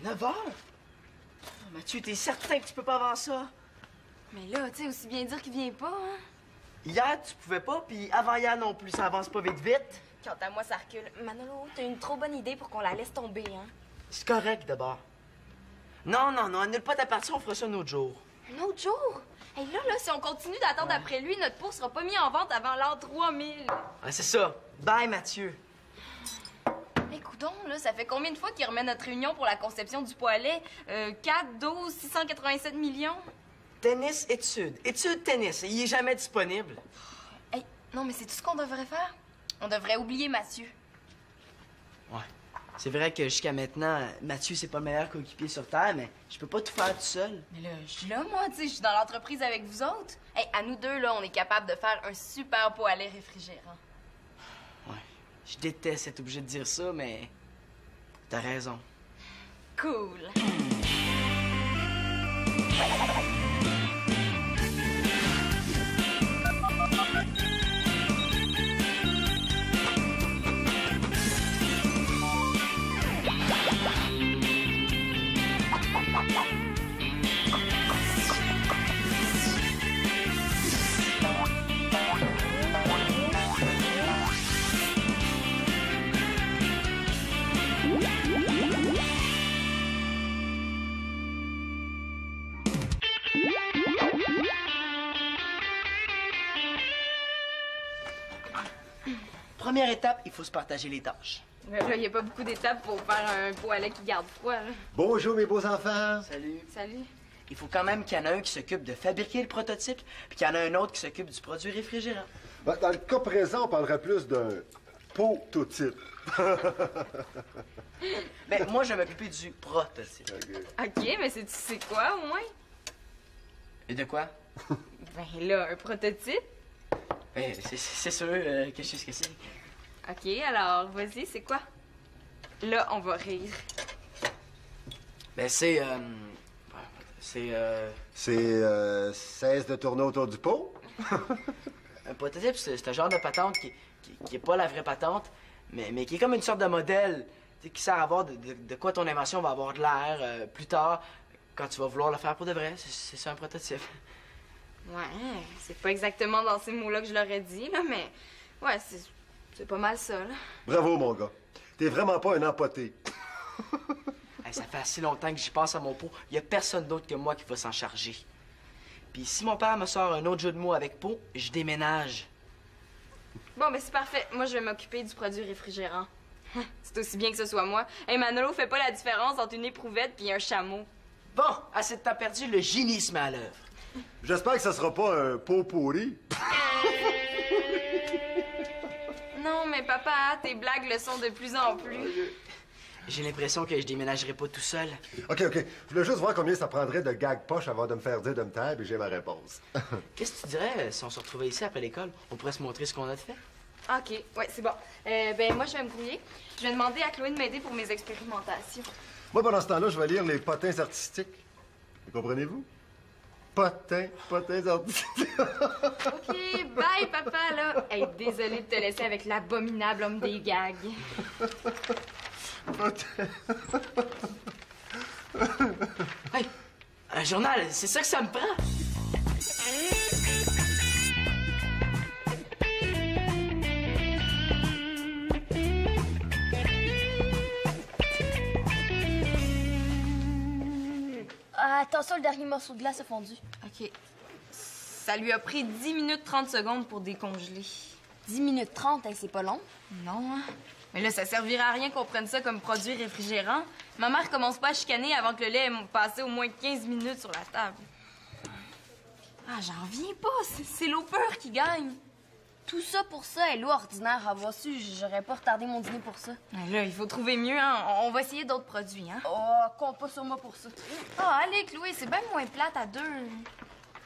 9h? Oh, Mathieu, t'es certain que tu peux pas avant ça? Mais là, tu sais, aussi bien dire qu'il vient pas, hein? Hier, tu pouvais pas, puis avant-hier non plus, ça avance pas vite. Quant à moi, ça recule. Manolo, t'as une trop bonne idée pour qu'on la laisse tomber, hein? C'est correct, d'abord. Non, annule pas ta partie, on fera ça un autre jour. Un autre jour? Hey, là, si on continue d'attendre après lui, notre pot sera pas mis en vente avant l'an 3000. Ah, c'est ça. Bye, Mathieu. Mais coudonc, là, ça fait combien de fois qu'il remet notre réunion pour la conception du poêlet? 4, 12, 687 millions? Tennis, études. Études, tennis. Il est jamais disponible. Hey, non, mais c'est tout ce qu'on devrait faire? On devrait oublier Mathieu. Ouais. C'est vrai que jusqu'à maintenant, Mathieu, c'est pas le meilleur coéquipier sur Terre, mais je peux pas tout faire tout seul. Mais là, je suis là, moi, tu sais, je suis dans l'entreprise avec vous autres. Hey, à nous deux, là, on est capable de faire un super poêlet réfrigérant. Ouais. Je déteste être obligé de dire ça, mais t'as raison. Cool. Première étape, il faut se partager les tâches. Mais là, il n'y a pas beaucoup d'étapes pour faire un poêlet qui garde froid, là. Bonjour, mes beaux enfants. Salut. Salut. Il faut quand même qu'il y en ait un qui s'occupe de fabriquer le prototype, puis qu'il y en a un autre qui s'occupe du produit réfrigérant. Ben, dans le cas présent, on parlerait plus d'un prototype. Ben, moi, je vais m'occuper du prototype. OK, mais c'est quoi, au moins? Et de quoi? Ben là, un prototype. Ben, c'est sûr que je sais ce que c'est. OK, alors, vas-y, c'est quoi? Là, on va rire. Ben, c'est... 16 de tourner autour du pot. Un prototype, c'est un genre de patente qui est pas la vraie patente, mais qui est comme une sorte de modèle, tu sais, qui sert à voir de quoi ton invention va avoir de l'air plus tard, quand tu vas vouloir le faire pour de vrai. C'est ça un prototype. Ouais, c'est pas exactement dans ces mots-là que je l'aurais dit, là, mais... Ouais, c'est pas mal ça, là. Bravo, mon gars. T'es vraiment pas un empoté. Hey, ça fait assez longtemps que j'y pense à mon pot. Il y a personne d'autre que moi qui va s'en charger. Puis si mon père me sort un autre jeu de mots avec pot, je déménage. Bon, ben c'est parfait. Moi, je vais m'occuper du produit réfrigérant. C'est aussi bien que ce soit moi. Hey, Manolo fait pas la différence entre une éprouvette puis un chameau. Bon, assez de temps perdu, le génie se met à l'œuvre. J'espère que ça sera pas un pot pourri. Non, mais papa, tes blagues le sont de plus en plus. J'ai l'impression que je déménagerai pas tout seul. OK. Je voulais juste voir combien ça prendrait de gag poche avant de me faire dire de me taire, et j'ai ma réponse. Qu'est-ce que tu dirais si on se retrouvait ici après l'école? On pourrait se montrer ce qu'on a fait. OK, ouais, c'est bon. Ben moi, je vais me grouiller. Je vais demander à Chloé de m'aider pour mes expérimentations. Moi, pendant ce temps-là, je vais lire les potins artistiques. Comprenez-vous? Potins artistiques. OK, bye, papa, là. Hey, désolée de te laisser avec l'abominable homme des gags. Hey, un journal, c'est ça que ça me prend. Attention, le dernier morceau de glace a fondu. OK. Ça lui a pris 10 minutes 30 secondes pour décongeler. 10 minutes 30, hein, c'est pas long. Non, hein? Mais là, ça servira à rien qu'on prenne ça comme produit réfrigérant. Ma mère commence pas à chicaner avant que le lait ait passé au moins 15 minutes sur la table. Ah, j'en reviens pas. C'est l'eau pure qui gagne. Tout ça pour ça, elle est ordinaire. Avoir su, j'aurais pas retardé mon dîner pour ça. Mais là, il faut trouver mieux, hein? On va essayer d'autres produits, hein? Oh, compte pas sur moi pour ça. Ah, allez, Chloé, c'est bien moins plate à deux.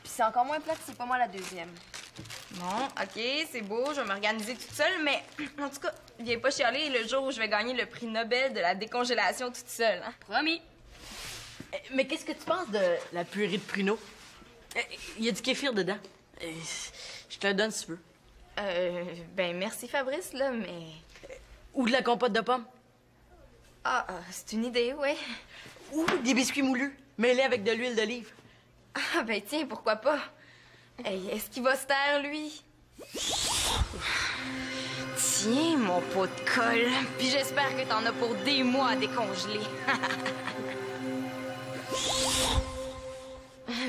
Puis c'est encore moins plate, c'est pas moi la deuxième. Bon, OK, c'est beau, je vais m'organiser toute seule, mais en tout cas, viens pas chialer le jour où je vais gagner le prix Nobel de la décongélation toute seule, hein? Promis. Mais qu'est-ce que tu penses de la purée de pruneau? Il y a du kéfir dedans. Je te le donne si tu veux. Ben merci Fabrice, là, mais... Ou de la compote de pommes. Ah, c'est une idée, ouais. Ou des biscuits moulus, mêlés avec de l'huile d'olive. Ah, ben tiens, pourquoi pas? Hey, est-ce qu'il va se taire, lui? Tiens, mon pot de colle. Puis j'espère que t'en as pour des mois à décongeler.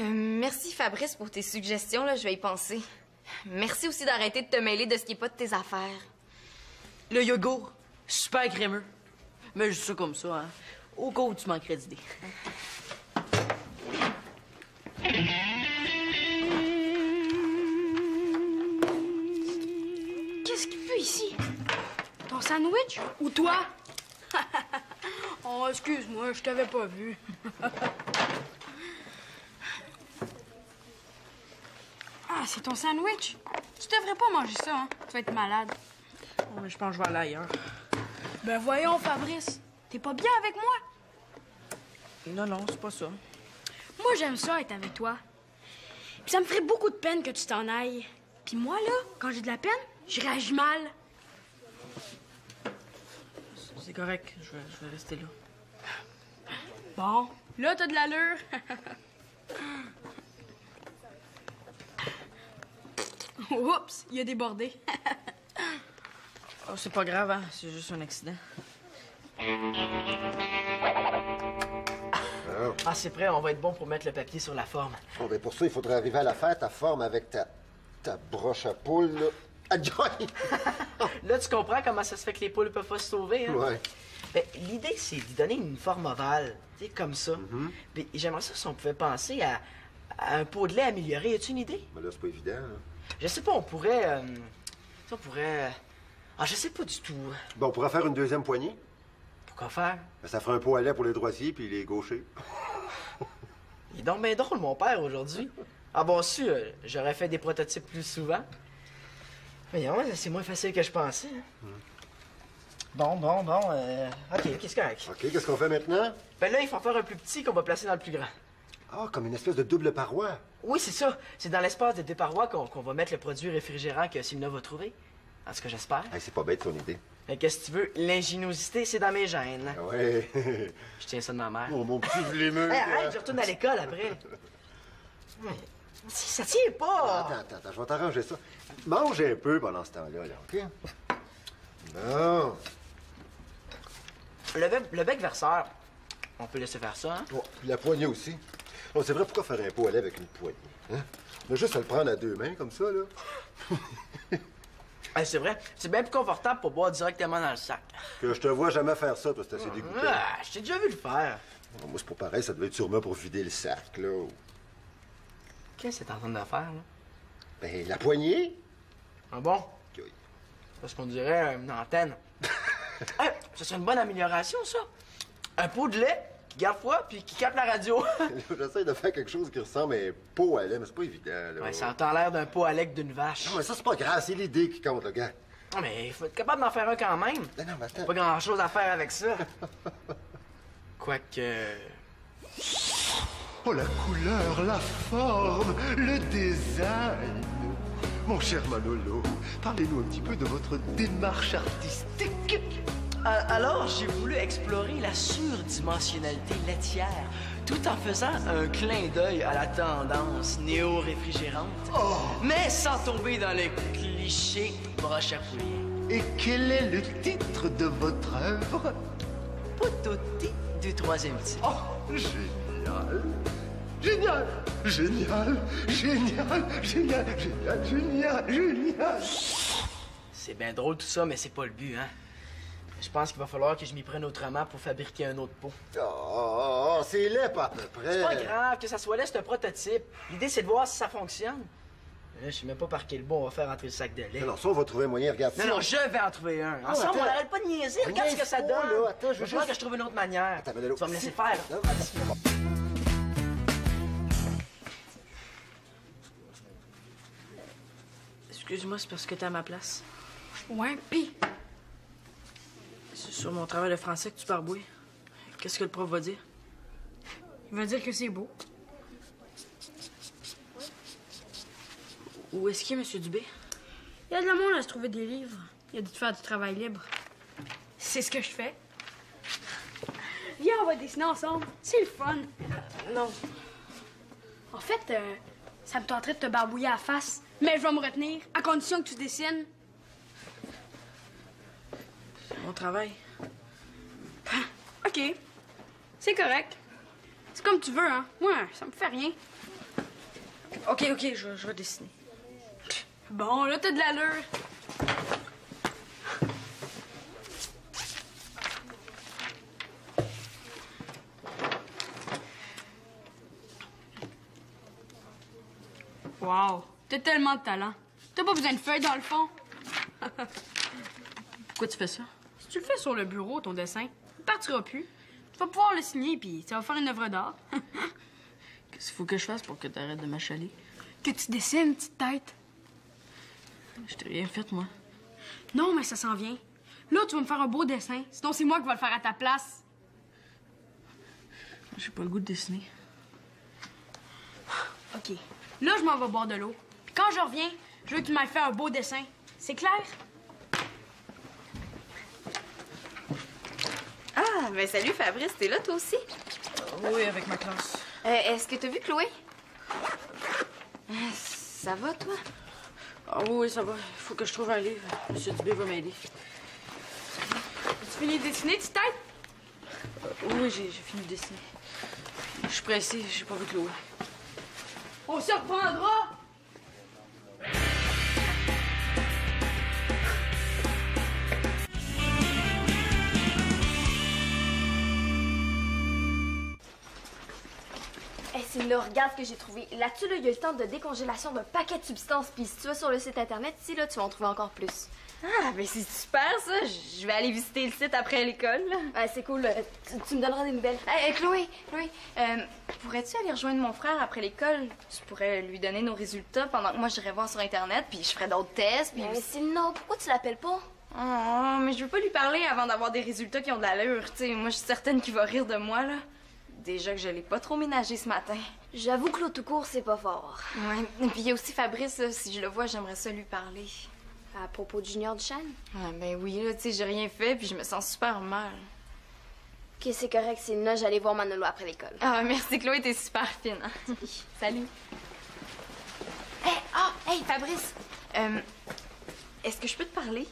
Merci, Fabrice, pour tes suggestions, là. Je vais y penser. Merci aussi d'arrêter de te mêler de ce qui est pas de tes affaires. Le yogourt, super crémeux. Mais juste ça comme ça, hein. Au cas où tu manquerais d'idées. Qu'est-ce qu'il fait ici? Ton sandwich ou toi? Oh, excuse-moi, je t'avais pas vu. Ah, c'est ton sandwich? Tu devrais pas manger ça, hein? Tu vas être malade. Oh, mais je pense que je vais aller ailleurs. Ben voyons, Fabrice. T'es pas bien avec moi? Non, non, c'est pas ça. Moi, j'aime ça être avec toi. Puis ça me ferait beaucoup de peine que tu t'en ailles. Puis moi, là, quand j'ai de la peine, je réagis mal. C'est correct, je vais rester là. Bon, là, t'as de l'allure. Oups, il a débordé. Oh, c'est pas grave, hein? C'est juste un accident. Ah, c'est prêt, on va être bon pour mettre le papier sur la forme. Bon, ben pour ça, il faudrait arriver à la faire ta forme avec ta broche à poule, là. Adjoint! Là, tu comprends comment ça se fait que les poules peuvent pas se sauver, hein? Ouais. Ben, l'idée, c'est d'y donner une forme ovale, tu sais, comme ça. Puis j'aimerais ça si on pouvait penser à un pot de lait amélioré. As-tu une idée? Mais là, c'est pas évident, hein. Je sais pas, on pourrait... Ah, je sais pas du tout. Bon, on pourrait faire une deuxième poignée. Pourquoi faire? Ben, ça ferait un pot à lait pour les droitiers puis les gauchers. Il est donc bien drôle, mon père, aujourd'hui. Ah bon, su, j'aurais fait des prototypes plus souvent. Voyons, c'est moins facile que je pensais. Hein. Bon, OK, qu'est-ce que c'est? OK, qu'est-ce qu'on fait maintenant? Ben là, il faut en faire un plus petit qu'on va placer dans le plus grand. Ah, comme une espèce de double paroi. Oui, c'est ça. C'est dans l'espace de deux parois qu'on va mettre le produit réfrigérant que Simona va trouver. En tout cas, j'espère. Hey, c'est pas bête, ton idée. Mais qu'est-ce que tu veux? L'ingéniosité, c'est dans mes gènes. Ah ouais. Je tiens ça de ma mère. Oh, mon petit vlémeux. Hey, arrête, je retourne à l'école après. Si, ça tient pas! Attends, je vais t'arranger ça. Mange un peu pendant ce temps-là, là, OK? Bon. Le bec verseur, on peut laisser faire ça, hein? Oh, puis la poignée aussi. Oh, c'est vrai, pourquoi faire un pot à lait avec une poignée? Hein? On a juste à le prendre à deux mains, comme ça, là. Hey, c'est vrai, c'est bien plus confortable pour boire directement dans le sac. Que je te vois jamais faire ça, toi, c'est assez dégoûtant. Ah, je t'ai déjà vu le faire. Oh, moi, c'est pas pareil, ça devait être sûrement pour vider le sac, là. Qu'est-ce que t'es en train de faire, là? Ben, la poignée? Ah bon? Oui. Parce qu'on dirait une antenne. Hey, ça serait une bonne amélioration, ça. Un pot de lait qui garde froid puis qui capte la radio. J'essaie de faire quelque chose qui ressemble à un pot à lait, mais c'est pas évident, là. Ouais, ça entend l'air d'un pot à lait d'une vache. Non, mais ça, c'est pas grave, c'est l'idée qui compte, le gars. Non, mais il faut être capable d'en faire un quand même. Non, mais attends. Pas grand-chose à faire avec ça. Quoique... Oh, la couleur, la forme, le design. Mon cher Manolo, parlez-nous un petit peu de votre démarche artistique. Alors, j'ai voulu explorer la surdimensionnalité laitière, tout en faisant un clin d'œil à la tendance néo-réfrigérante, mais sans tomber dans le cliché broche à poulet. Et quel est le titre de votre œuvre? Pototi du troisième type. Oh, génial! Génial! Génial! Génial! Génial! Génial! Génial! Génial! C'est bien drôle tout ça, mais c'est pas le but, hein? Je pense qu'il va falloir que je m'y prenne autrement pour fabriquer un autre pot. Oh, c'est laid, pas à peu près. C'est pas grave, que ça soit là, c'est un prototype. L'idée, c'est de voir si ça fonctionne. Là, je sais même pas par quel bout on va faire entrer le sac de lait. Alors ça, on va trouver un moyen, regarde. Non, non, je vais en trouver un. Ensemble, attends. on n'arrête pas de niaiser. Regarde ce que ça niaise pas, donne. là. Attends, je veux Il va falloir juste- que je trouve une autre manière. Attends, Manolo. Tu vas me laisser faire. Non, Excuse-moi, c'est parce que t'es à ma place. Ouais, pis. C'est sur mon travail de français que tu barbouilles. Qu'est-ce que le prof va dire? Il va dire que c'est beau. Où est-ce qu'il est, M. Dubé? Il y a de la monde à se trouver des livres. Il a dû te faire du travail libre. C'est ce que je fais. Viens, on va dessiner ensemble. C'est le fun. Non. En fait, ça me tenterait de te barbouiller à la face. Mais je vais me retenir, à condition que tu dessines. C'est mon travail. OK. C'est correct. C'est comme tu veux, hein. Moi, ça me fait rien. OK, je vais dessiner. Bon, là, t'as de l'allure. Wow, t'as tellement de talent. T'as pas besoin de feuilles dans le fond. Pourquoi tu fais ça? Si tu le fais sur le bureau, ton dessin, il partira plus. Tu vas pouvoir le signer, puis ça va faire une œuvre d'art. Qu'est-ce qu'il faut que je fasse pour que t'arrêtes de m'achaler? Que tu dessines, petite tête. Je t'ai rien fait, moi. Non, mais ça s'en vient. Là, tu vas me faire un beau dessin. Sinon, c'est moi qui vais le faire à ta place. J'ai pas le goût de dessiner. OK. Là, je m'en vais boire de l'eau. Puis quand je reviens, je veux que tu m'aies fait un beau dessin. C'est clair? Ah, ben salut Fabrice, t'es là toi aussi? Oui, avec ma classe. Est-ce que t'as vu Chloé? Ça va, toi? Ah oui, ça va. Il faut que je trouve un livre. Monsieur Dubé va m'aider. Tu finis de dessiner, petite tête? Oui, j'ai fini de dessiner. Je suis pressée, j'ai pas vu Chloé. On se reprendra! C'est là, regarde ce que j'ai trouvé. Là-dessus, là, il y a le temps de décongélation d'un paquet de substances. Puis si tu vas sur le site internet, ici, là, tu vas en trouver encore plus. Ah, ben c'est super ça. Je vais aller visiter le site après l'école. Ouais, c'est cool. Tu me donneras des nouvelles. Hey, Chloé, pourrais-tu aller rejoindre mon frère après l'école? Tu pourrais lui donner nos résultats pendant que moi j'irai voir sur Internet, puis je ferai d'autres tests, puis... Mais Céline, pourquoi tu l'appelles pas? Oh, mais je veux pas lui parler avant d'avoir des résultats qui ont de l'allure, tu sais. Moi, je suis certaine qu'il va rire de moi, là. Déjà que je l'ai pas trop ménagé ce matin. J'avoue que l'eau tout court, c'est pas fort. Ouais, et puis il y a aussi Fabrice, là, si je le vois, j'aimerais ça lui parler. À propos du Junior Duchesne? Ah, ben oui, là, tu sais, j'ai rien fait, puis je me sens super mal. Ok, c'est correct, Céline, j'allais voir Manolo après l'école. Ah, merci Chloé, t'es super fine. Hein? Salut. Hey, Fabrice. Est-ce que je peux te parler?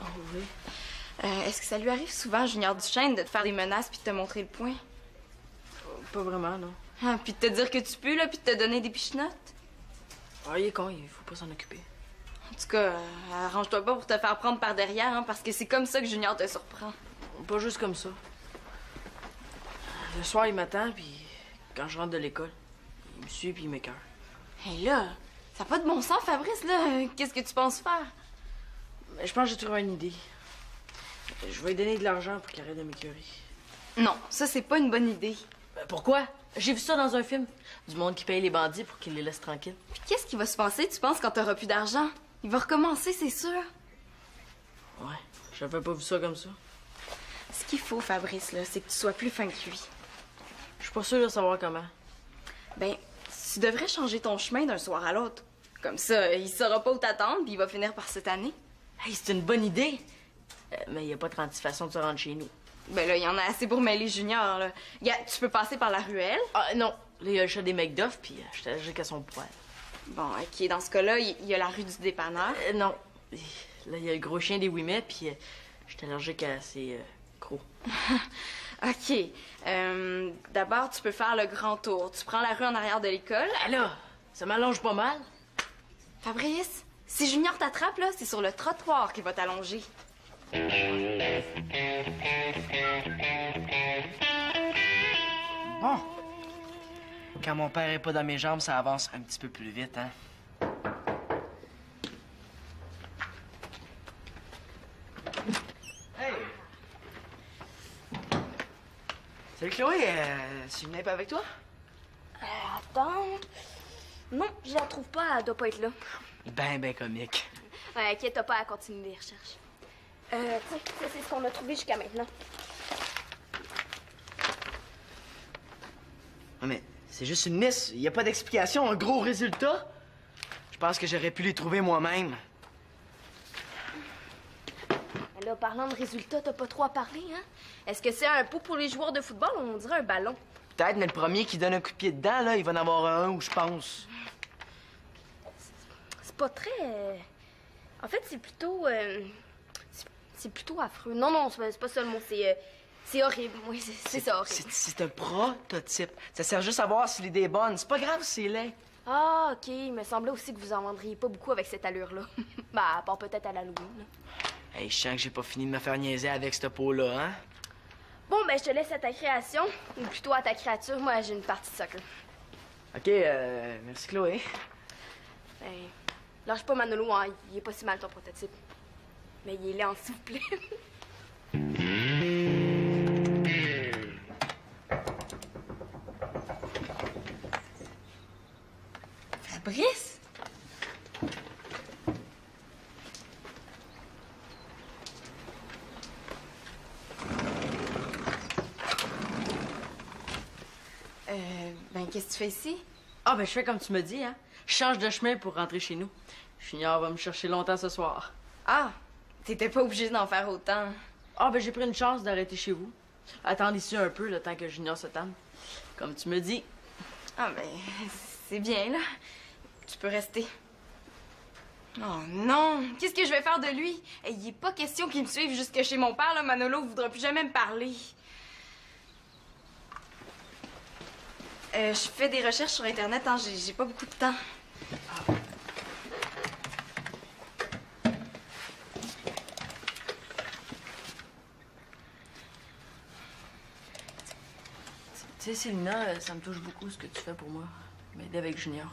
Oh oui. Est-ce que ça lui arrive souvent, Junior Duchesne, de te faire des menaces puis de te montrer le poing? Pas vraiment, non. Ah, puis de te dire que tu peux, là, puis de te donner des pichenottes? Ah, il est con, il faut pas s'en occuper. En tout cas, arrange-toi pas pour te faire prendre par derrière, hein, parce que c'est comme ça que Junior te surprend. Pas juste comme ça. Le soir, il m'attend, puis quand je rentre de l'école, il me suit puis il m'écoeure. Hé là, ça n'a pas de bon sens, Fabrice, là. Qu'est-ce que tu penses faire? Mais je pense que j'ai trouvé une idée. Je vais lui donner de l'argent pour qu'il arrête de m'écœurer. Non, ça, c'est pas une bonne idée. Pourquoi? J'ai vu ça dans un film. Du monde qui paye les bandits pour qu'ils les laissent tranquilles. Puis qu'est-ce qui va se passer, tu penses, quand t'auras plus d'argent? Il va recommencer, c'est sûr. Ouais, j'avais pas vu ça comme ça. Ce qu'il faut, Fabrice, là, c'est que tu sois plus fin que lui. Je suis pas sûre de savoir comment. Ben, tu devrais changer ton chemin d'un soir à l'autre. Comme ça, il saura pas où t'attendre, puis il va finir par cette année. Hey, c'est une bonne idée! Mais y a pas 36 façons de se rendre chez nous. Ben là, il y en a assez pour mêler Junior, là. Tu peux passer par la ruelle. Ah, non. Là, il y a le chat des McDuff, puis je suis allergique à son poil. Bon, OK, dans ce cas-là, il y a la rue du dépanneur. Non. Là, il y a le gros chien des Ouimet, puis je suis allergique à ses crocs. OK. D'abord, tu peux faire le grand tour. Tu prends la rue en arrière de l'école. Ah là, ça m'allonge pas mal. Fabrice, si Junior t'attrape, là, c'est sur le trottoir qu'il va t'allonger. Bon. Quand mon père est pas dans mes jambes, ça avance un petit peu plus vite, hein? Hey! Salut Chloé, tu venais pas avec toi? Attends. Non, je la trouve pas, elle doit pas être là. Ben comique. Ouais, inquiète pas à continuer les recherches. Tiens, ça, c'est ce qu'on a trouvé jusqu'à maintenant. Non mais c'est juste une miss, y a pas d'explication, un gros résultat. Je pense que j'aurais pu les trouver moi-même. Là, là, parlant de résultats, t'as pas trop à parler, hein? Est-ce que c'est un pot pour les joueurs de football ou on dirait un ballon? Peut-être, mais le premier qui donne un coup de pied dedans, là, il va en avoir un où je pense. C'est pas très... En fait, c'est plutôt... C'est plutôt affreux. Non, c'est pas ça le mot, c'est horrible. Oui, c'est ça, horrible. C'est un prototype. Ça sert juste à voir si l'idée est bonne. C'est pas grave si c'est laid. Ah, OK. Il me semblait aussi que vous en vendriez pas beaucoup avec cette allure-là. Ben, à part peut-être à l'Halloween, là. Hey, je sens que j'ai pas fini de me faire niaiser avec ce pot-là, hein? Bon, ben, je te laisse à ta création, ou plutôt à ta créature. Moi, j'ai une partie de soccer. OK, merci Chloé. Ben, lâche pas Manolo, hein. Il est pas si mal, ton prototype. Mais il est laid, s'il vous plaît. Fabrice? Ben, qu'est-ce que tu fais ici? Ah, ben, je fais comme tu me dis, hein. Je change de chemin pour rentrer chez nous. Junior va me chercher longtemps ce soir. Ah, t'étais pas obligé d'en faire autant. Ah, ben, j'ai pris une chance d'arrêter chez vous. Attendre ici un peu, le temps que Junior se tame. Comme tu me dis. Ah, ben, c'est bien, là. Tu peux rester. Oh non! Qu'est-ce que je vais faire de lui? Il est pas question qu'il me suive jusque chez mon père, là. Manolo voudra plus jamais me parler. Je fais des recherches sur Internet, hein. J'ai pas beaucoup de temps. Tu sais, Célina, ça me touche beaucoup ce que tu fais pour moi. M'aider avec Junior.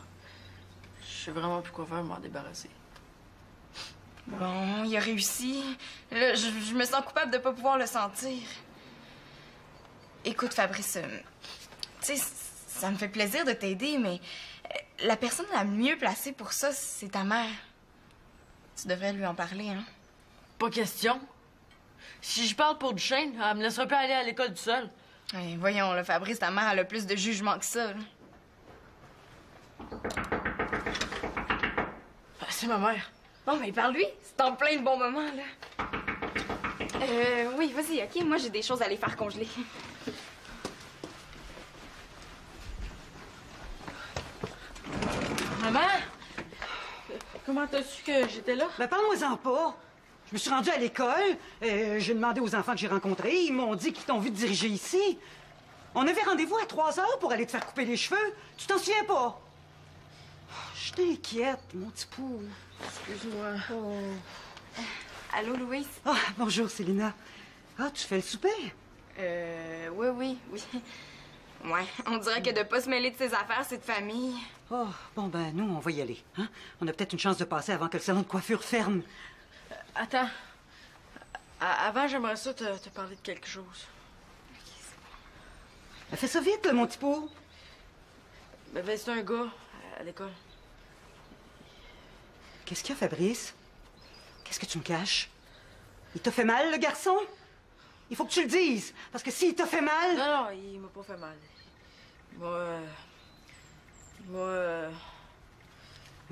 Je sais vraiment plus quoi faire, m'en débarrasser. Bon, il a réussi. Là, je me sens coupable de pas pouvoir le sentir. Écoute, Fabrice, tu sais, ça me fait plaisir de t'aider, mais la personne la mieux placée pour ça, c'est ta mère. Tu devrais lui en parler, hein? Pas question. Si je parle pour Duchesne, elle me laissera pas aller à l'école tout seul. Hey, voyons, là, Fabrice, ta mère, elle a plus de jugement que ça, là. C'est ma mère. Bon, mais parle-lui. C'est en plein le bon moment, là. Oui, vas-y, OK? Moi, j'ai des choses à les faire congeler. Maman? Comment t'as su que j'étais là? Ben, parle-moi-en pas. Je me suis rendue à l'école, j'ai demandé aux enfants que j'ai rencontrés, ils m'ont dit qu'ils t'ont vu te diriger ici. On avait rendez-vous à 3 heures pour aller te faire couper les cheveux. Tu t'en souviens pas? Je t'inquiète, mon petit pou. Excuse-moi. Allô, Louise? Ah, bonjour, Célina. Ah, tu fais le souper? Oui. Ouais, on dirait que de pas se mêler de ses affaires, c'est de famille. Oh, bon, ben, nous, on va y aller. Hein? On a peut-être une chance de passer avant que le salon de coiffure ferme. Attends. Avant, j'aimerais ça te parler de quelque chose. Ben, fais ça vite, là, mon petit pot. Ben, c'est un gars à l'école. Qu'est-ce qu'il y a, Fabrice? Qu'est-ce que tu me caches? Il t'a fait mal, le garçon? Il faut que tu le dises, parce que s'il t'a fait mal... Non, il m'a pas fait mal.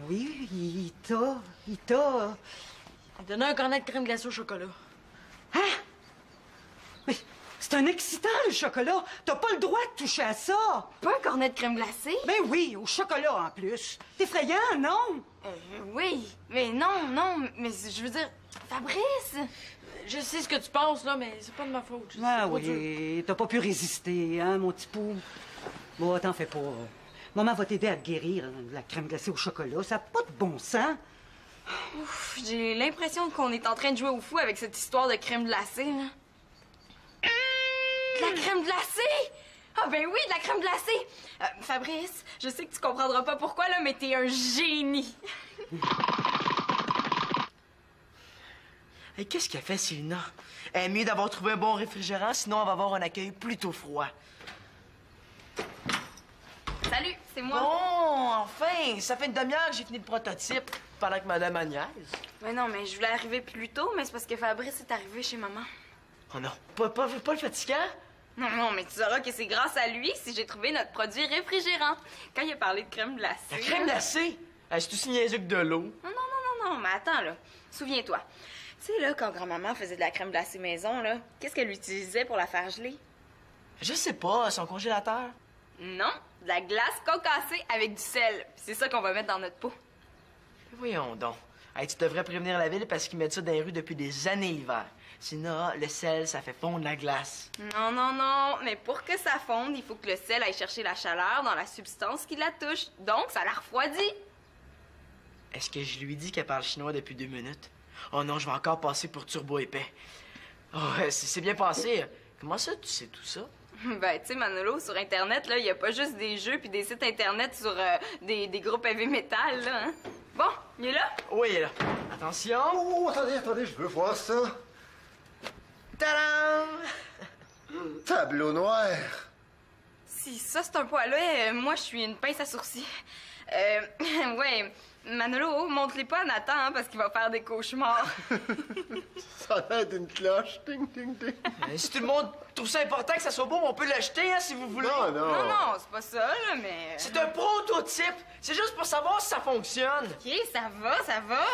Oui, il t'a... Il t'a donné un cornet de crème glacée au chocolat. Hein? Mais c'est un excitant, le chocolat. T'as pas le droit de toucher à ça. Pas un cornet de crème glacée? Ben oui, au chocolat en plus. C'est effrayant, non? Oui, mais non, mais je veux dire, Fabrice! Je sais ce que tu penses, là, mais c'est pas de ma faute. Ah C'est pas dur. oui, t'as pas pu résister, hein, mon petit pou? Bon, t'en fais pas. Maman va t'aider à te guérir, hein, la crème glacée au chocolat. Ça n'a pas de bon sens. Ouf, j'ai l'impression qu'on est en train de jouer au fou avec cette histoire de crème glacée, là. De la crème glacée? Ah ben oui, de la crème glacée! Fabrice, je sais que tu comprendras pas pourquoi, là, mais t'es un génie! Hey, qu'est-ce qu'elle fait, Célina? Elle est mieux d'avoir trouvé un bon réfrigérant, sinon elle va avoir un accueil plutôt froid. Salut, c'est moi! Bon, enfin! Ça fait une demi-heure que j'ai fini le prototype, pendant que Madame Agnès. Ouais, non, mais je voulais arriver plus tôt, mais c'est parce que Fabrice est arrivé chez maman. Oh non, pas le fatigant? Non, mais tu sauras que c'est grâce à lui si j'ai trouvé notre produit réfrigérant. Quand il a parlé de crème glacée... La crème glacée? C'est aussi niaiseux que de l'eau. Non, mais attends, là. Souviens-toi. Tu sais, là, quand grand-maman faisait de la crème glacée maison, là, qu'est-ce qu'elle utilisait pour la faire geler? Je sais pas, son congélateur. Non, de la glace concassée avec du sel. Puis c'est ça qu'on va mettre dans notre pot. Voyons donc. Hey, tu devrais prévenir la ville parce qu'ils mettent ça dans les rues depuis des années l'hiver. Sinon, le sel, ça fait fondre la glace. Non, non, non. Mais pour que ça fonde, il faut que le sel aille chercher la chaleur dans la substance qui la touche. Donc, ça la refroidit. Est-ce que je lui dis qu'elle parle chinois depuis 2 minutes? Oh non, je vais encore passer pour turbo épais. Oh, c'est bien passé. Comment ça, tu sais tout ça? Ben, tu sais, Manolo, sur Internet, là, il y a pas juste des jeux puis des sites Internet sur des groupes heavy metal, là, hein? Bon, il est là? Oui, il est là. Attention. Oh, attendez, je veux voir ça. Tadam! Tableau noir. Si ça, c'est un poêlet, moi, je suis une pince à sourcils. Ouais, Manolo, montre-les pas à Nathan, hein, parce qu'il va faire des cauchemars. Ça a l'air d'une cloche. Ding, ding, ding. Si tout le monde trouve ça important que ça soit beau, on peut l'acheter, hein, si vous voulez. Non, Non, non. non, c'est pas ça, là, mais... C'est un prototype. C'est juste pour savoir si ça fonctionne. OK, ça va, ça va.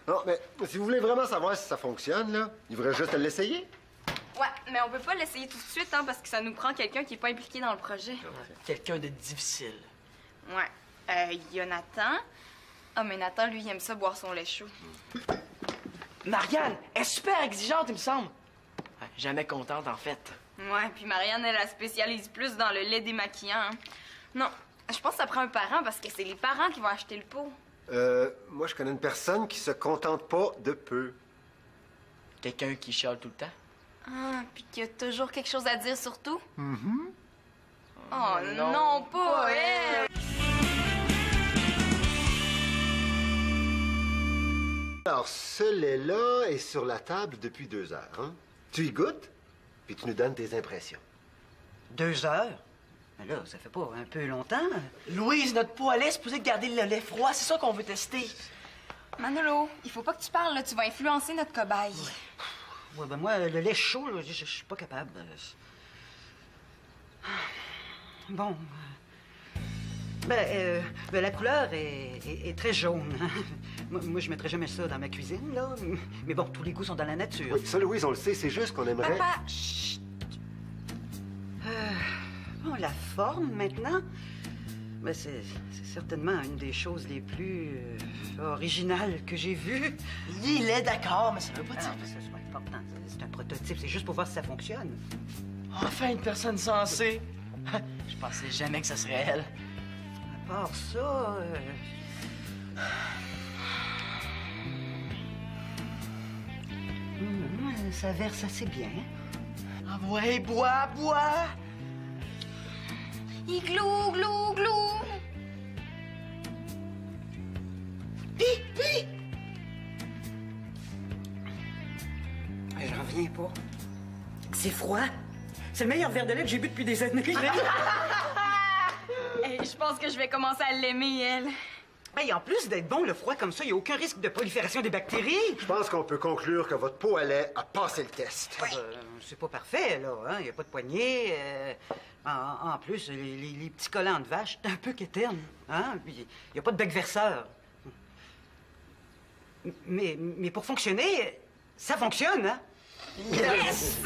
Non, mais si vous voulez vraiment savoir si ça fonctionne, là, il faudrait juste l'essayer. Ouais, mais on peut pas l'essayer tout de suite, hein, parce que ça nous prend quelqu'un qui est pas impliqué dans le projet. Quelqu'un de difficile. Ouais. Il y a Nathan. Ah, mais Nathan, lui, il aime ça boire son lait chaud. Marianne, elle est super exigeante, il me semble. Ouais, jamais contente, en fait. Ouais, puis Marianne, elle, elle spécialise plus dans le lait démaquillant. Hein. Non, je pense que ça prend un parent parce que c'est les parents qui vont acheter le pot. Moi, je connais une personne qui se contente pas de peu. Quelqu'un qui chiale tout le temps. Ah, puis qui a toujours quelque chose à dire sur tout. Mm-hmm. Oh non, pas elle! Alors, ce lait-là est sur la table depuis 2 heures. Hein? Tu y goûtes, puis tu nous donnes tes impressions. 2 heures? Mais là, ça fait pas un peu longtemps. Louise, notre poêlet est supposé garder le lait froid. C'est ça qu'on veut tester. Manolo, il faut pas que tu parles, là. Tu vas influencer notre cobaye. Ouais, ben moi, le lait chaud, là, je suis pas capable. Bon. Ben, la couleur est très jaune. Hein. Moi, je mettrais jamais ça dans ma cuisine, là. Mais bon, tous les goûts sont dans la nature. Oui, ça, Louise, on le sait, c'est juste qu'on aimerait... Papa, chut! Bon, la forme, maintenant, ben, c'est certainement une des choses les plus originales que j'ai vues. Il est d'accord, mais ça veut pas Ah, dire... ben, c'est pas important. C'est un prototype. C'est juste pour voir si ça fonctionne. Enfin, une personne sensée. Je pensais jamais que ça serait elle. À part ça... ça verse assez bien. Ah ouais, bois, bois. Igloo, glou, glou! J'en reviens pas. C'est froid. C'est le meilleur verre de lait que j'ai bu depuis des années. Hey, je pense que je vais commencer à l'aimer, elle. Et en plus d'être bon, le froid comme ça, il n'y a aucun risque de prolifération des bactéries. Je pense qu'on peut conclure que votre pot à lait a passé le test. C'est pas parfait, là. Il n'y a pas de poignée. En plus, les petits collants de vache, c'est un peu quéterne. Hein? Il n'y a pas de bec verseur. Mais pour fonctionner, ça fonctionne, hein? Yes!